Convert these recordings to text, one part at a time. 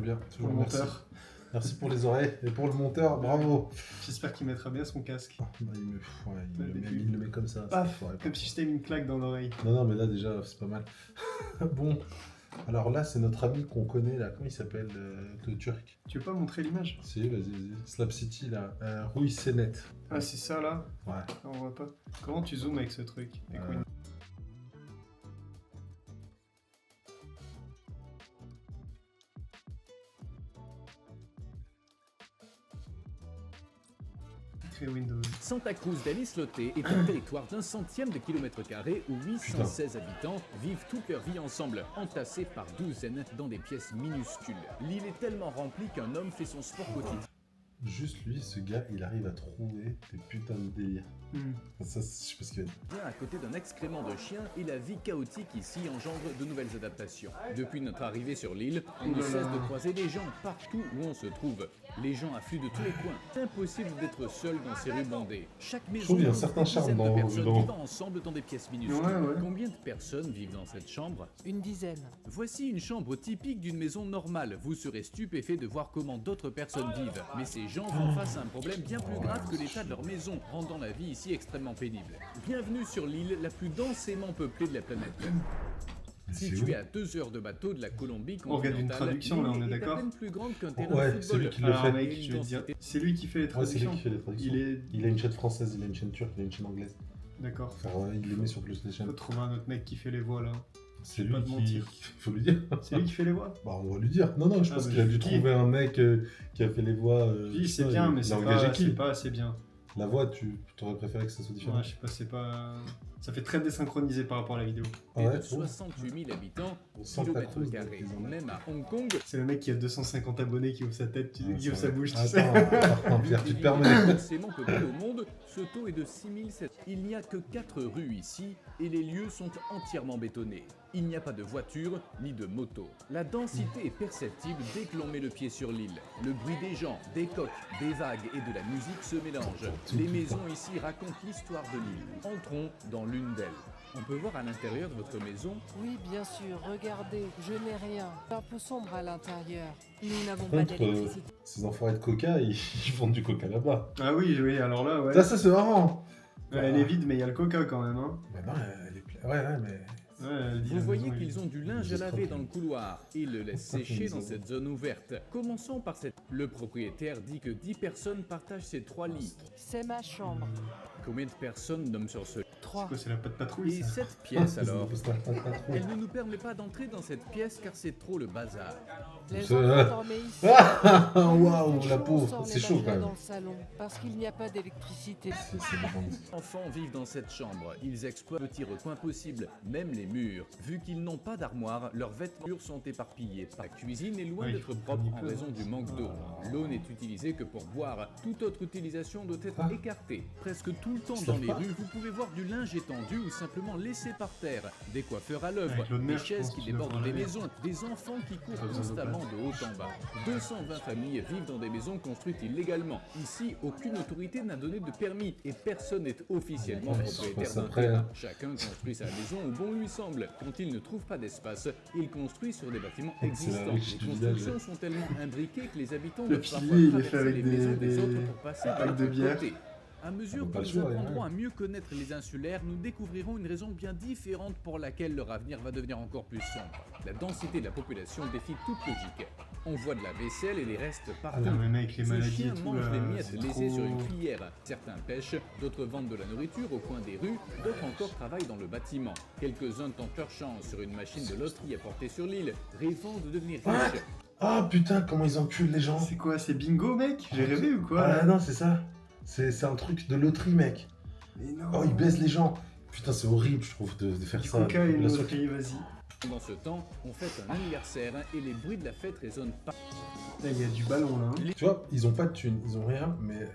bien. Pour Toujours le merci. monteur. Merci pour les oreilles et pour le monteur, bravo. J'espère qu'il mettra bien son casque. Il le met comme ça. Paf, ça comme si je t'avais mis une claque dans l'oreille. Non, mais là déjà, c'est pas mal. Bon, alors là, c'est notre ami qu'on connaît, là. Comment il s'appelle, le Turc? Tu veux pas montrer l'image? Si, vas-y. Slap City, là. Rui Senet. Ah, c'est ça là? Ouais. On voit pas. Comment tu zoomes avec ce truc? Créer Windows. Santa Cruz del Islote est un territoire d'un centième de kilomètre carré où 816 habitants vivent toute leur vie ensemble, entassés par douzaines dans des pièces minuscules. L'île est tellement remplie qu'un homme fait son sport quotidien. Juste lui, ce gars, il arrive à trouver des putains de délires. Ça, je sais pas ce qu'il va dire. À côté d'un excrément de chien et la vie chaotique ici engendre de nouvelles adaptations. Depuis notre arrivée sur l'île, on ne cesse de croiser des gens partout où on se trouve. Les gens affluent de tous les coins. C'est impossible d'être seul dans ces rues bondées. Chaque maison trouve qu'il y a un compte certain des charme dizaines de dans- personnes dans- vivant ensemble dans des pièces minuscules. Ouais. Combien de personnes vivent dans cette chambre? Une dizaine. Voici une chambre typique d'une maison normale. Vous serez stupéfait de voir comment d'autres personnes vivent. Mais ces gens font face à un problème bien plus grave que l'état de leur maison, rendant la vie ici extrêmement pénible. Bienvenue sur l'île la plus densément peuplée de la planète. C'est Située à 2 heures de bateau de la Colombie On regarde une continentale, traduction, là, on est l'île d'accord? à peine plus grande qu'un terrain Ouais, de c'est lui football. qui le Alors fait. mec, je vais te dire, c'est lui qui fait les Ouais, c'est lui traductions. qui fait les traductions. Il a une chaîne française, il a une chaîne turque, il a une chaîne anglaise. D'accord. Enfin, il les met sur PlayStation. Faut trouver un autre mec qui fait les voix là. C'est pas lui te qui... mentir. Faut lui dire. C'est lui qui fait les voix? Bah, on va lui dire. Non, je Ah, pense bah, qu'il a je dû dis. trouver un mec qui a fait les voix. Oui, je sais c'est pas, bien, mais il c'est a engagé qui pas assez bien. La voix, tu aurais préféré que ça soit différent. Ouais, je sais pas, c'est pas. Ça fait très désynchronisé par rapport à la vidéo. Ah Et ouais, de 68 000 habitants, Santa kilomètres Cruz, carrés. donc, Même à Hong Kong, C'est le mec qui a 250 abonnés qui ouvre sa tête, qui Ah, ouvre c'est sa vrai. bouche, tu sais. Attends, Pierre, tu te permets. densément peuplé au monde, ce taux est de 6700. Il n'y a que 4 rues ici et les lieux sont entièrement bétonnés. Il n'y a pas de voiture ni de moto. La densité est perceptible dès que l'on met le pied sur l'île. Le bruit des gens, des coqs, des vagues et de la musique se mélangent. Les maisons ici racontent l'histoire de l'île. Entrons dans l'une d'elles. On peut voir à l'intérieur de votre maison. Oui, bien sûr, regardez, je n'ai rien. C'est un peu sombre à l'intérieur. Nous n'avons Par pas contre, d'électricité. ces enfoirés de coca, ils vendent du coca là-bas. Ah oui, alors là, ouais. Ça c'est marrant. Ouais, elle est vide, mais il y a le coca quand même, hein. Bah non, elle est pleine. Ouais, mais... Ouais, elle dit Vous la voyez maison, qu'ils ont du linge à laver dans le couloir. Ils le laissent sécher dans cette zone ouverte. Commençons par cette. Le propriétaire dit que 10 personnes partagent ces 3 lits. C'est ma chambre. Combien de personnes dorment sur ce lit? 3. Quoi, c'est la patte patrouille, Et ça? cette pièce alors? C'est pas trop. Elle ne nous permet pas d'entrer dans cette pièce car c'est trop le bazar. Les C'est- enfants dormaient ici. Ah, waouh, Le la jour, on pauvre. sort C'est les chaud quand matelas même. dans le salon, parce qu'il n'y a pas d'électricité. C'est marrant. Les enfants vivent dans cette chambre. Ils exploitent le petit recoin possible, même les murs. Vu qu'ils n'ont pas d'armoire, leurs vêtements sont éparpillés. La cuisine est loin Ouais, il d'être faut propre comme il en peut, raison hein. du manque d'eau. L'eau n'est utilisée que pour boire. Toute autre utilisation doit être écartée. Presque tout le temps dans les rues, vous pouvez voir du linge étendu ou simplement laissé par terre. Des coiffeurs à l'œuvre, Avec l'eau de mer, des je chaises pense qui qu'il débordent devra des laver. maisons, des enfants qui courent besoin d'eau constamment plate. de haut en bas. 220 familles vivent dans des maisons construites illégalement. Ici, aucune autorité n'a donné de permis et personne n'est officiellement Ouais, propriétaire passe d'un après, terrain. hein. Chacun construit sa maison où bon lui semble. Quand il ne trouve pas d'espace, il construit sur des bâtiments la existants. riche Les du village. constructions sont tellement imbriquées que les habitants Le doivent pilier, parfois il est traverser fait avec les maisons des des autres pour passer de packs l'autre de bière. côté. À mesure On a que pas le nous choix, apprendrons ouais. à mieux connaître les insulaires, nous découvrirons une raison bien différente pour laquelle leur avenir va devenir encore plus sombre. La densité de la population défie toute logique. On voit de la vaisselle et les restes Ah partout. non, mais mec, les Ce maladies chien et tout, mange là, les miettes c'est laissées sur une trop... cuillère. Certains pêchent, d'autres vendent de la nourriture au coin des rues, d'autres encore travaillent dans le bâtiment. Quelques-uns tentent leur chance sur une machine de loterie apportée sur l'île, rêvant de devenir riches. Ah putain, comment ils enculent les gens. C'est quoi, c'est bingo, mec? J'ai rêvé ou quoi? Ah non, c'est ça. C'est un truc de loterie, mec. Mais non. Oh, ils baissent les gens. Putain, c'est horrible, je trouve, de faire Du ça. coca et une La loterie, vas-y. Pendant ce temps, on fête un anniversaire et les bruits de la fête résonnent pas. Là, il y a du ballon, là. hein. Tu vois, ils ont pas de thunes, ils ont rien, mais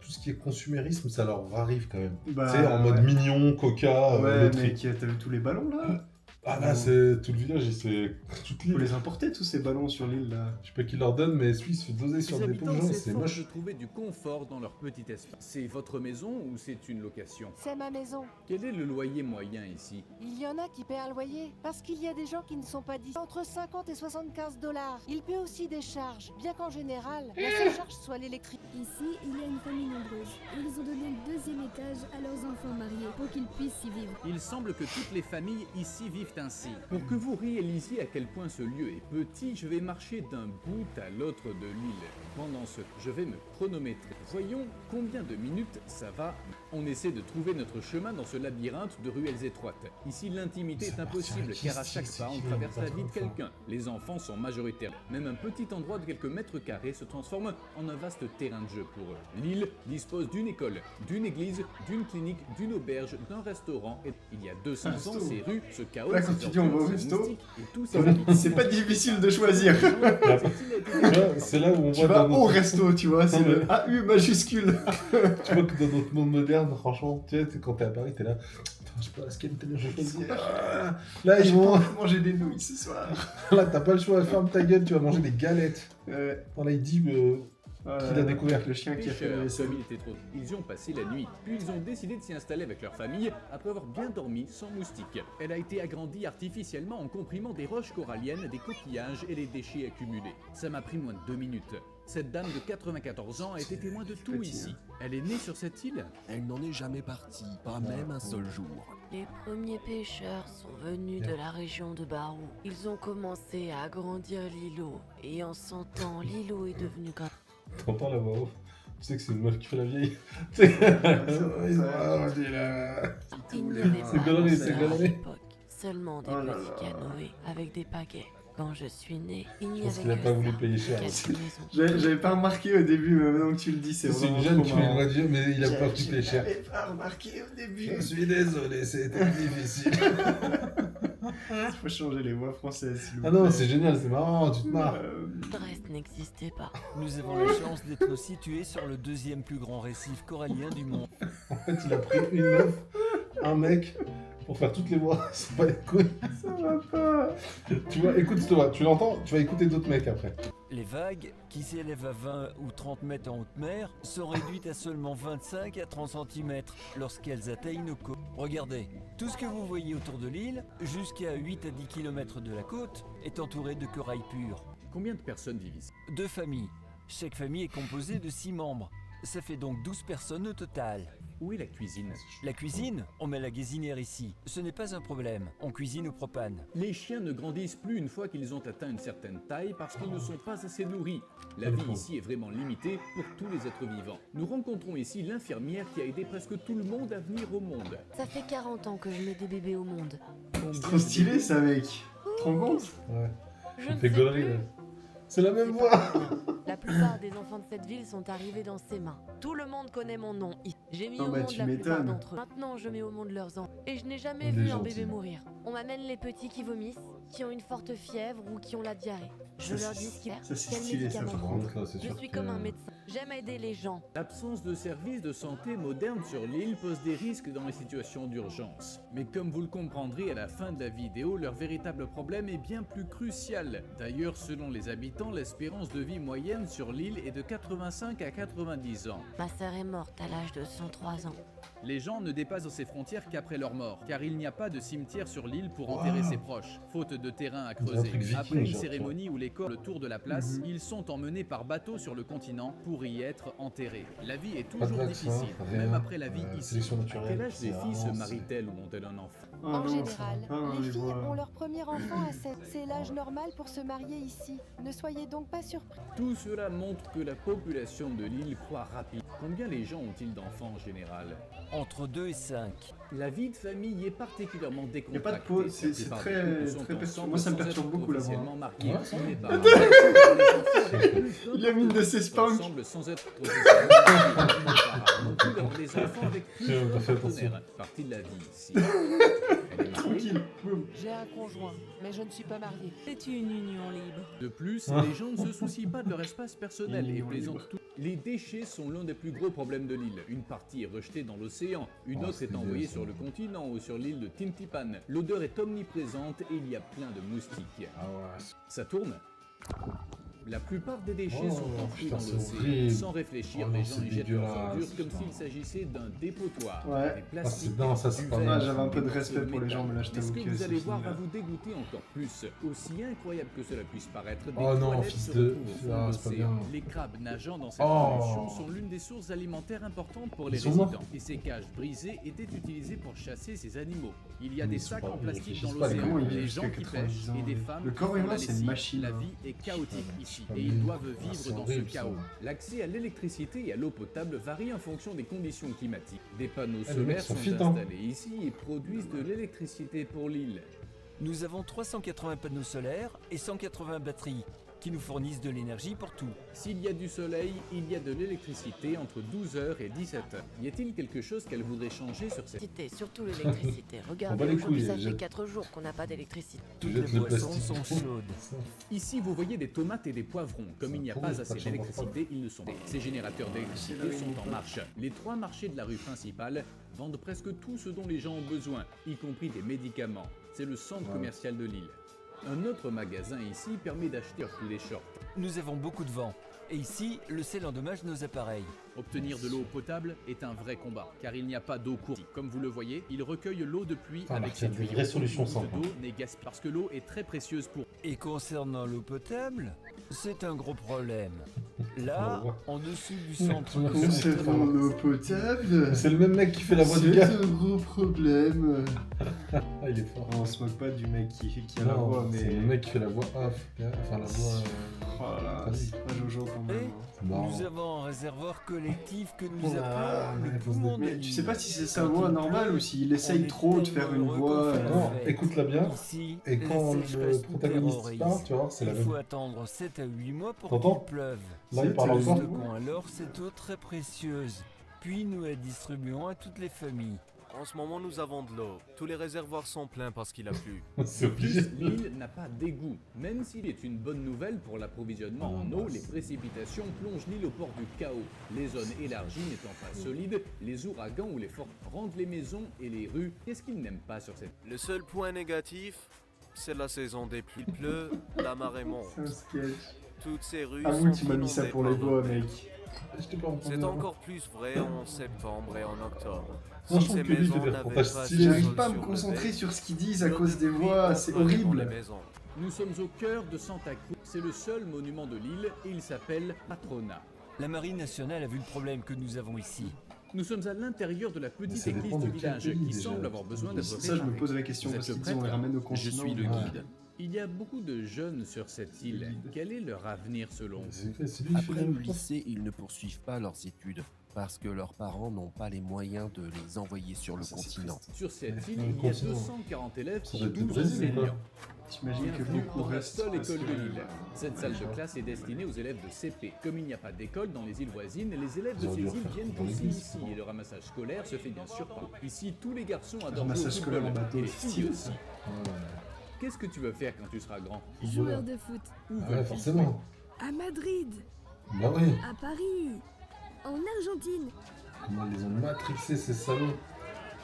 tout ce qui est consumérisme, ça leur arrive quand même. Bah, Tu sais, en mode ouais. mignon, coca, Ouais, loterie. mec, t'as vu tous les ballons, là? Ah là, c'est tout le village, c'est toute Faut l'île. les importer tous ces ballons sur l'île là. Je sais pas qui leur donne, mais celui il se fait doser sur Les des pauvres habitants gens, c'est s'efforcent moche. de trouver du confort dans leur petit espace. C'est votre maison ou c'est une location? C'est ma maison. Quel est le loyer moyen ici? Il y en a qui paient un loyer parce qu'il y a des gens qui ne sont pas d'ici. Entre 50 et 75 $. Il paie aussi des charges, bien qu'en général, la seule charge soit l'électricité. Ici, il y a une famille nombreuse. Ils ont donné le 2e étage à leurs enfants mariés pour qu'ils puissent y vivre. Il semble que toutes les familles ici vivent ainsi. Pour que vous réalisiez à quel point ce lieu est petit, je vais marcher d'un bout à l'autre de l'île. Pendant ce je vais me chronométrer. Voyons combien de minutes ça va. On essaie de trouver notre chemin dans ce labyrinthe de ruelles étroites. Ici, l'intimité est impossible car à chaque pas, on traverse la vie de quelqu'un. Les enfants sont majoritaires. Même un petit endroit de quelques mètres carrés se transforme en un vaste terrain de jeu pour eux. L'île dispose d'une école, d'une église, d'une clinique, d'une auberge, d'un restaurant. Et il y a 200 ans, resto. ces rues, ce chaos, Là, quand ces tu dis on va au ordures, ces resto, moustiques et tous ces habitants. C'est pas difficile de choisir. Tu vois, c'est là où on Tu voit vas dans au notre... resto, tu vois, c'est Non, le AU majuscule. Tu vois que dans notre monde moderne, franchement, tu sais, quand t'es à Paris, t'es là. Putain, je sais pas, quelle télé je choisis. Ah, là, ils J'ai vont. pas envie de manger des nouilles ce soir. Là, t'as pas le choix, ferme ta gueule, tu vas manger des galettes. Ouais. Là, il dit qu'il a découvert. Le chien qui a fait la Pêcheurs, vaisselle. comme il était trop. Ils y ont passé la nuit, puis ils ont décidé de s'y installer avec leur famille après avoir bien dormi sans moustiques. Elle a été agrandie artificiellement en comprimant des roches coralliennes, des coquillages et les déchets accumulés. Ça m'a pris moins de 2 minutes. Cette dame de 94 ans a été témoin de tout petit, ici. Elle est née sur cette île. Elle n'en est jamais partie, pas même un seul jour. Les premiers pêcheurs sont venus de la région de Barou. Ils ont commencé à agrandir l'îlot, et en 100 ans, l'îlot est devenu grand. T'entends la voix off. Tu sais que c'est une meuf qui fait la vieille. Tu sais, Il n'y avait C'est pas galerie, de c'est mer à galerie. l'époque, seulement des Oh là petits là. canoës avec des pagaies. Quand je suis né, il n'y Je pense avait qu'il a que pas voulu ça, payer cher. quelques maisons. J'avais pas remarqué au début, mais maintenant que tu le dis, c'est C'est vraiment une jeune trop qui fait une marrant. voix de vieux, mais il a pas voulu payer cher. J'avais pas remarqué au début. Je suis désolé, c'était difficile. Il faut changer les voix françaises, s'il vous Ah non, plaît. c'est génial, c'est marrant, tu te marres. Brest n'existait pas. Nous avons la chance d'être situés sur le 2e plus grand récif corallien du monde. En fait, il a pris une meuf, un mec, pour faire toutes les voix. C'est pas les couilles. Ça va pas. Tu vois, écoute, toi, tu l'entends, tu vas écouter d'autres mecs après. Les vagues, qui s'élèvent à 20 ou 30 mètres en haute mer, sont réduites à seulement 25 à 30 cm lorsqu'elles atteignent nos côtes. Regardez, tout ce que vous voyez autour de l'île, jusqu'à 8 à 10 km de la côte, est entouré de corail pur. Combien de personnes vivent ici? 2 familles. Chaque famille est composée de 6 membres. Ça fait donc 12 personnes au total. Où est la cuisine? La cuisine, on met la gazinière ici. Ce n'est pas un problème, on cuisine au propane. Les chiens ne grandissent plus une fois qu'ils ont atteint une certaine taille parce qu'ils ne sont pas assez nourris. La vie ici est vraiment limitée pour tous les êtres vivants. Nous rencontrons ici l'infirmière qui a aidé presque tout le monde à venir au monde. Ça fait 40 ans que je mets des bébés au monde. C'est trop stylé ça, mec. Tu te rends compte? Ouais, Je ça ne fait sais gaulerie, plus. là. C'est la même voix. La plupart des enfants de cette ville sont arrivés dans ses mains. Tout le monde connaît mon nom. J'ai mis Oh au bah, monde tu la plupart m'étonnes. d'entre eux. Maintenant, je mets au monde leurs enfants. Et je n'ai jamais Il est vu un gentil. bébé mourir. On m'amène les petits qui vomissent, qui ont une forte fièvre ou qui ont la diarrhée. Je Ça, leur c'est- dis ce qu'il y a, ça, c'est quel stylé, ça, médicament par prendre. contre, là, c'est Je sûr suis que- comme un médecin. J'aime aider les gens. L'absence de services de santé modernes sur l'île pose des risques dans les situations d'urgence. Mais comme vous le comprendrez à la fin de la vidéo, leur véritable problème est bien plus crucial. D'ailleurs, selon les habitants, l'espérance de vie moyenne sur l'île est de 85 à 90 ans. Ma sœur est morte à l'âge de 103 ans. Les gens ne dépassent ces frontières qu'après leur mort, car il n'y a pas de cimetière sur l'île pour enterrer Wow. ses proches, faute de terrain à On dirait un creuser. truc viking, Après une genre, cérémonie où les corps le tour de la place, ils sont emmenés par bateau sur le continent pour y être enterrés. La vie est Pas de toujours vaccin, difficile, rien. même après la vie ici. Sélection À naturelle. quel âge les c'est filles se vraiment- marient-elles ou ont-elles un enfant? Oh En non, général, ça va pas, hein, les filles voix. ont leur premier enfant à 7. C'est l'âge normal pour se marier ici. Ne soyez donc pas surpris. Tout cela montre que la population de l'île croît rapidement. Combien les gens ont-ils d'enfants en général? Entre 2 et 5. La vie de famille est particulièrement Y a décontractée. pas de pause, c'est La plupart très- des couples sont très perturbant. ensemble Moi, ça me sans perturbe être beaucoup, la voix. officiellement mariés. Ouais, ça va. Mais par contre, les enfants Il a mis de ses spanks. ensemble sans être officiellement mariés. Mes parents ont pu avoir des enfants avec J'ai plusieurs pas fait attention. partenaires. Partie de la vie ici. Elle est mariée. Tranquille. Boum. J'ai un conjoint, mais je ne suis pas mariée. C'est une union libre. De plus, les gens ne se soucient pas de leur espace personnel et Libre, plaisantent libre. tout. Les déchets sont l'un des plus gros problèmes de l'île. Une partie est rejetée dans l'océan, une Oh, autre c'est est envoyée bien, ça. sur le continent ou sur l'île de Tintipan. L'odeur est omniprésente et il y a plein de moustiques. Ah ouais. Ça tourne? La plupart des déchets Oh, sont enfouis putain, dans c'est l'océan. horrible. Sans réfléchir, Oh non, les gens c'est y jettent leurs dégueulasse, ordures comme putain. s'il s'agissait d'un dépotoir. Ouais. Des Ah, plastiques, c'est non, ça c'est du pas verre, mal. j'avais un peu de des respect morceaux pour les gens, mais là, je métal. t'avoue Mais ce que que vous c'est allez fini, voir là. va vous dégoûter encore plus. Aussi incroyable que cela puisse paraître, des Oh non, toilettes fils se de- retrouvent au fond Ah, de c'est pas l'océan. bien. Les crabes nageant dans cette Oh. pollution sont l'une des sources alimentaires importantes pour les Ils sont morts. résidents. Et ces cages brisées étaient utilisées pour chasser ces animaux. Il y a Mais des ils sont sacs pas- en ils plastique réfléchissent dans pas, les l'océan, comment ils vivent des jusqu'à gens qui 90 pêchent ans, et des ouais. femmes Le qui corps font la humain, c'est une lessive. machine, La hein. vie est chaotique ici Ah et oui. ils doivent Ah, vivre c'est dans horrible, ce ça. chaos. L'accès à l'électricité et à l'eau potable varie en fonction des conditions climatiques. Des panneaux Ah, les mecs solaires sont sont fit, hein. installés ici et produisent de l'électricité pour l'île. Nous avons 380 panneaux solaires et 180 batteries qui nous fournissent de l'énergie pour tout. S'il y a du soleil, il y a de l'électricité entre 12h et 17h. Y a-t-il quelque chose qu'elle voudrait changer sur cette... L'électricité, surtout l'électricité. On Regardez, bat les aujourd'hui, couilles, ça fait jette. 4 jours qu'on n'a pas d'électricité. Toutes Jette les le boissons plastique. sont chaudes. Ici, vous voyez des tomates et des poivrons. Comme Ça il n'y a pourrit, pas pas assez de chambre d'électricité, ils ne sont pas. Ces générateurs d'électricité sont en marche. Les 3 marchés de la rue principale vendent presque tout ce dont les gens ont besoin, y compris des médicaments. C'est le centre Ouais. commercial de l'île. Un autre magasin ici permet d'acheter tous les shorts. Nous avons beaucoup de vent. Et ici, le sel endommage nos appareils. Obtenir de l'eau potable est un vrai combat, car il n'y a pas d'eau courante. Comme vous le voyez, il recueille l'eau de pluie Ah, avec Marc, il y a ses des tuyaux. vraies solutions Aucune simples. goutte d'eau n'est gaspillée, parce que l'eau est très précieuse pour... Et concernant l'eau potable, c'est un gros problème. Là, On va voir. en dessous du centre Concernant de Concernant l'eau potable, C'est le même mec qui fait la voix du c'est gars. un gros problème. Ah, il est fort. On se moque pas du mec qui a la voix, Non, mais... c'est le mec qui fait la voix off. Enfin, la voix. Oh là là, Vas-y. c'est pas Jojo quand même. hein. C'est marrant. Nous avons un réservoir collectif que nous Ah, appelons mais le faut se poumon de Mais l'île. tu sais pas si c'est sa Quand voix il normale pleut, ou s'il on essaye est trop de faire une tellement voix... heureux qu'on fait Non, la fête. écoute-la bien. Ici, Et quand la le sécheresse nous protagoniste terrorise. parle, tu vois, c'est la Il même. faut attendre 7 à 8 mois pour T'entends qu'il pleuve. Là, il C'est parle le encore. stock. Stockons alors cette eau très précieuse, puis nous la distribuons à toutes les familles. En ce moment, nous avons de l'eau. Tous les réservoirs sont pleins parce qu'il a plu. C'est obligé. L'île n'a pas d'égout. Même s'il est une bonne nouvelle pour l'approvisionnement en eau, les précipitations plongent l'île au bord du chaos. Les zones élargies n'étant pas solides, les ouragans ou les forts rendent les maisons et les rues. Qu'est-ce qu'ils n'aiment pas sur cette... Le seul point négatif, c'est la saison des pluies. Il pleut, la marée monte. C'est un sketch. Toutes ces rues Ah sont oui, tu m'as mis ça inondées pour par les l'eau. voix, mec. Je t'ai pas entendu. C'est avant. encore plus vrai en septembre et en octobre. Non, je Si trouve ces que lui, il fait maisons des n'avaient reportages pas stylés. ce J'arrive sol pas à me sur le concentrer bec, sur ce qu'ils disent à l'eau cause de des pluie voix, c'est entrerait dans les horrible. maisons. Nous sommes au cœur de Santa Cruz. C'est le seul monument de l'île et il s'appelle Patrona. La Marine nationale a vu le problème que nous avons ici. Nous sommes à l'intérieur de la Mais petite ça église dépend du de quel village pays, qui déjà. semble avoir besoin d'être Ça, je me réparée. pose la question Vous parce êtes qu'ils disent on les prêtre ramène au Je continent. suis le Ouais. guide. Il y a beaucoup de jeunes sur cette île. Quel est leur avenir selon vous? C'est lui qui fait Après la le voix. lycée, ils ne poursuivent pas leurs études parce que leurs parents n'ont pas les moyens de les envoyer sur le Ça, c'est continent. triste. Sur cette île, Ouais, il y a continent. 240 élèves Ça pour doit être du 12 Brésil, enseignants. quoi. T'imagines que Bienvenue beaucoup dans la restent seule parce école de que- l'île. Cette salle de classe est destinée aux élèves de CP. Comme il n'y a pas d'école dans les îles voisines, les élèves de Ils auraient ces dû îles refaire viennent dans aussi l'église, ici quoi. et le ramassage scolaire se fait bien sûr pas. Ici, tous les garçons adorent jouer au ramassage scolaire football en bateau, et les c'est filles stylé, aussi. ça. Ouais. Qu'est-ce que tu veux faire quand tu seras grand? Joueur de foot. Où Ah ouais, veux-tu forcément. À Madrid. Bah oui. À Paris. En Argentine. Comment ils les ont matrixés, ces salauds.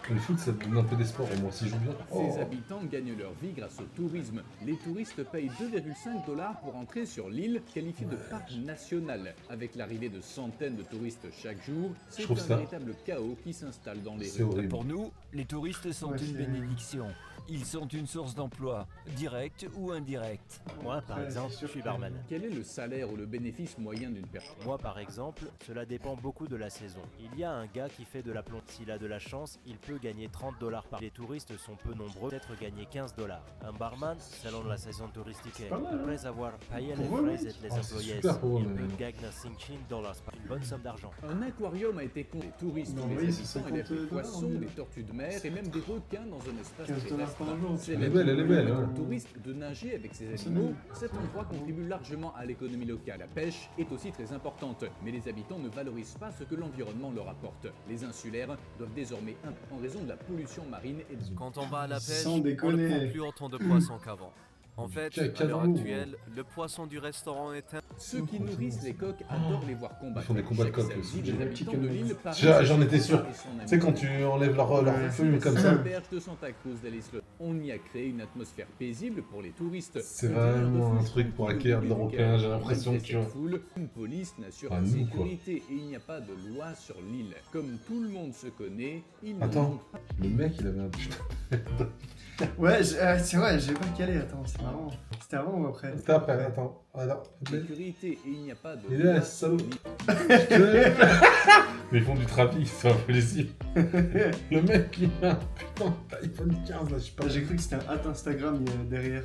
Le foot, ça te donne un peu d'espoir, au moins, s'ils jouent bien. Oh. Ces habitants gagnent leur vie grâce au tourisme. Les touristes payent 2,5 $ pour entrer sur l'île, qualifiée de parc national. Avec l'arrivée de centaines de touristes chaque jour, c'est trouve un ça- véritable chaos qui s'installe dans les C'est rues. horrible. Pour nous, les touristes sont Ouais, une c'est- bénédiction. Ils sont une source d'emploi, directe ou indirecte. Moi, par Ouais, exemple, c'est sûr je suis que- barman. Quel est le salaire ou le bénéfice moyen d'une personne? Moi, par exemple, cela dépend beaucoup de la saison. Il y a un gars qui fait de la plomberie. S'il a de la chance, il peut gagner 30 $ par. Les touristes sont peu nombreux, peut-être gagner 15 $. Un barman, selon la saison touristique, pas mal, hein. après avoir payé Pour les eux, frais mec. et les Ah, c'est employés, super pour eux, il mais- peut gagner 50 $, une bonne somme d'argent. Un aquarium a été construit. Les touristes Non, ou les oui, c'est habitants élèvent 50 des poissons, $, des tortues de mer et même des requins dans un espace 15 très $ restreint. par jour. C'est Elle la est belle, elle est belle, permet hein. aux touristes de nager avec ces C'est animaux. bien. Cet endroit contribue largement à l'économie locale. La pêche est aussi très importante, mais les habitants ne valorisent pas ce que l'environnement leur apporte. Les insulaires doivent désormais en raison de la pollution marine et de... Quand on va à la pêche, Sans on ne déconner. prend plus autant de poissons qu'avant. En fait, Quel à l'heure cadeau. actuelle, le poisson du restaurant est un... Ceux qui nourrissent les coqs adorent les voir combattre. Ils font des combats de Chaque coqs samedi, aussi. les habitants de l'île J'en étais sûr. et son Tu sais, quand tu enlèves leur feuille comme ça. L'auberge de Santa Cruz d'Alice. On y a créé une atmosphère paisible pour les touristes. C'est Une teneur de vraiment un foule truc pour tranquille acquérir de au l'européen, Bucaque. j'ai l'impression Malgré que cette foule, une police n'assure Ah, la nous, quoi. sécurité et il n'y a pas de loi sur l'île. Comme tout le monde se connaît, il ne Attends, manque pas le mec il avait un. Ouais, c'est vrai, j'ai pas calé, attends, c'est marrant. C'était avant ou après? C'était après, attends. Alors, de sécurité et il n'y a pas de il est là, loi salaud. sur l'île. Mais ils font du trafic, c'est un plaisir. Le mec il a un putain d'iPhone 15 là, je sais pas. J'ai cru que c'était un hâte Instagram derrière.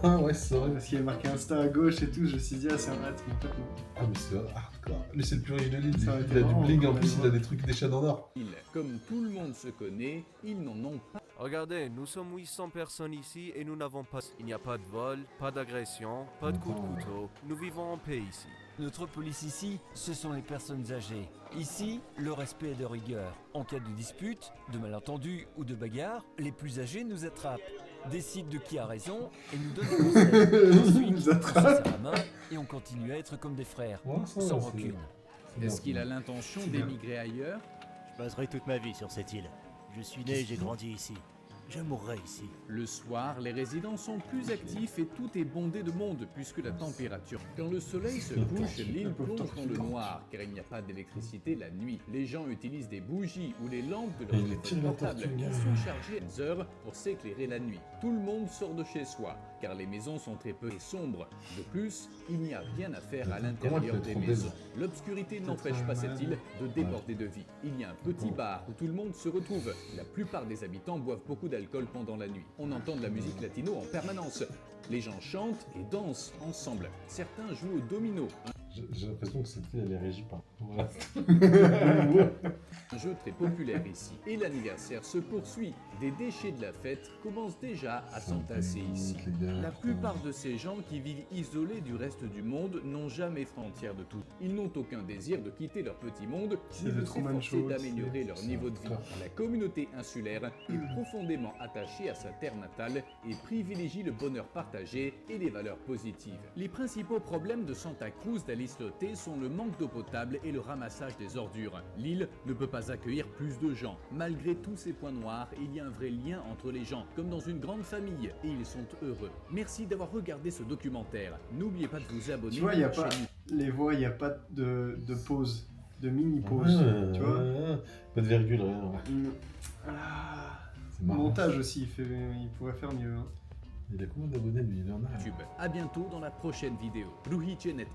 Ah ouais, c'est vrai. Parce qu'il y avait marqué Insta à gauche et tout, je me suis dit, ah, c'est un hâte, mais en fait, non. Ah mais c'est hardcore. Lui c'est le plus riche de l'île, Ça aurait été il a du marrant, bling en quand plus, même. il a des trucs, des chaînes en or. Comme tout le monde se connaît, ils n'en ont pas. Regardez, nous sommes 800 personnes ici et nous n'avons pas... Il n'y a pas de vol, pas d'agression, pas de coups de couteau. Nous vivons en paix ici. Notre police ici, ce sont les personnes âgées. Ici, le respect est de rigueur. En cas de dispute, de malentendu ou de bagarre, les plus âgés nous attrapent, décident de qui a raison et nous donnent des conseils. Ensuite, Nous on se attrapent. serre la main et on continue à être comme des frères, Ouais, ça, sans c'est- rancune. c'est bien, Est-ce qu'il a c'est l'intention C'est bien. d'émigrer ailleurs? Je passerai toute ma vie sur cette île. Je suis né et j'ai grandi ici. Je mourrai ici. Le soir, les résidents sont plus actifs et tout est bondé de monde puisque la température. Quand le soleil se couche, l'île plonge dans le noir car il n'y a pas d'électricité la nuit. Les gens utilisent des bougies ou les lampes de Et leur il tire téléphone la portable tortue, qui gars. sont chargées à 10 heures pour s'éclairer la nuit. Tout le monde sort de chez soi car les maisons sont très peu et sombres. De plus, il n'y a rien à faire à Comment l'intérieur il peut des tromper, maisons. ça L'obscurité n'empêche pas cette île de déborder de vie. Il y a un petit bar où tout le monde se retrouve. La plupart des habitants boivent beaucoup d'alcool pendant la nuit. On entend de la musique latino en permanence. Les gens chantent et dansent ensemble. Certains jouent au domino, J'ai l'impression que cette île elle est régie par. Voilà. un jeu très populaire ici. Et l'anniversaire se poursuit. Des déchets de la fête commencent déjà à s'entasser ici. La plupart de ces gens qui vivent isolés du reste du monde n'ont jamais frontière de tout. Ils n'ont aucun désir de quitter leur petit monde, C'est ni de de Truman s'efforcer Show, d'améliorer leur c'est niveau de vie. hardcore. La communauté insulaire est profondément attachée à sa terre natale et privilégie le bonheur partagé et les valeurs positives. Les principaux problèmes de Santa Cruz d'Alislote sont le manque d'eau potable et le ramassage des ordures. L'île ne peut pas accueillir plus de gens. Malgré tous ces points noirs, il y a un vrai lien entre les gens, comme dans une grande famille, et ils sont heureux. Merci d'avoir regardé ce documentaire. N'oubliez pas de vous abonner Tu vois, il n'y a à la pas chaîne. les voix, il n'y a pas de pause, de mini-pause, tu vois. Pas de virgule, rien. Ouais. Ah, C'est marrant. montage aussi, il pourrait faire mieux. Hein. Il a combien d'abonnés lui? Il en a. YouTube. À bientôt dans la prochaine vidéo. Ruhi Chenet